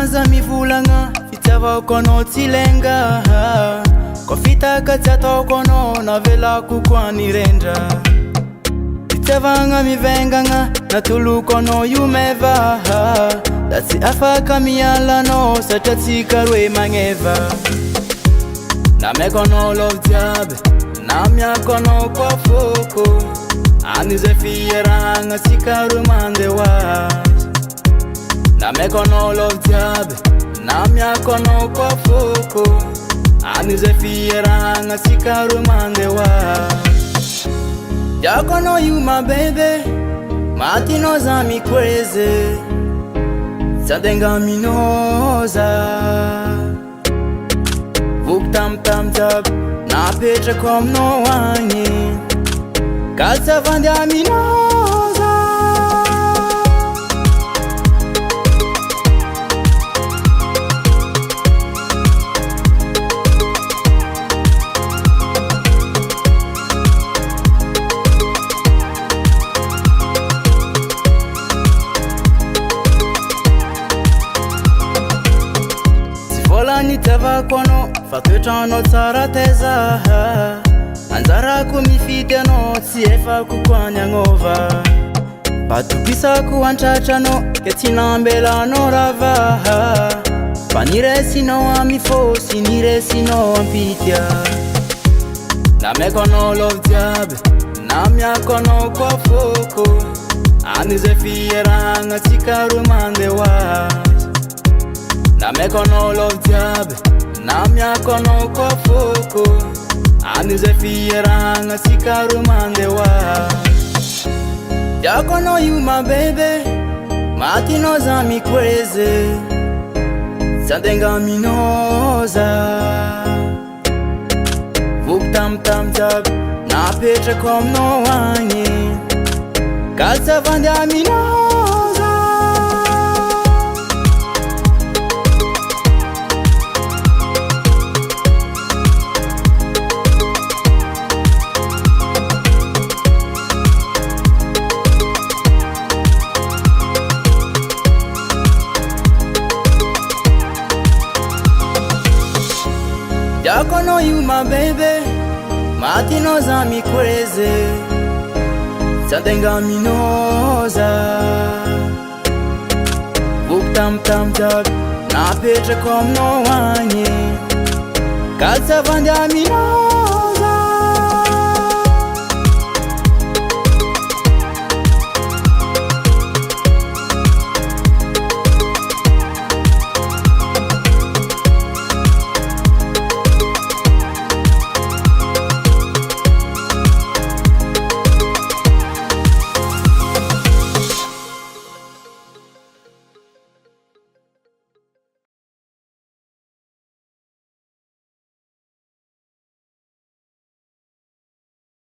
aza mivolagna fitiavako anao tsy lenga Ko fitaka tsy ataoko anao navelako koa nirendra Fitiavagna mivengagna natoloko anao io meva Da tsy afaka miala anao satria tsika roe magneva Nameko anao love jiaby Namiako anao koa foko An'izay fieragna tsika roe mandeha hoazy Nameko anao love jiaby Namiako anao koa foko An'izay fieragna tsika roe mandeha hoazy Tiako anao io my baby Matinao za mi crazy Tsy andenga za Voko tam jiaby Napetrako aminao agny Ka tsy avandy aminao za Nitiavako anao fa toetranao tsara teza Anjarako mifidy anao tsy efako koa niagnova Batopisako antratranao ke tsy nambelanao rava Fa niresinao amy fosy niresinao ampitya Nameko anao love jiaby Namiako anao koa foko An'izay fieragna tsika roe mandeha hoazy Nameko anao love jiaby Namiako anao koa foko An'izay fieragna tsika roe mandeha hoazy Tiako anao io my baby Matinao za mi crazy Tsy andenga za Voko tam jiaby Napetrako aminao agny Ka tsy avandy aminao za Tiako anao io my baby Matinao za mi crazy Tsy andenga za Voko tam jiaby Napetrako aminao agny Ka tsy avandy aminao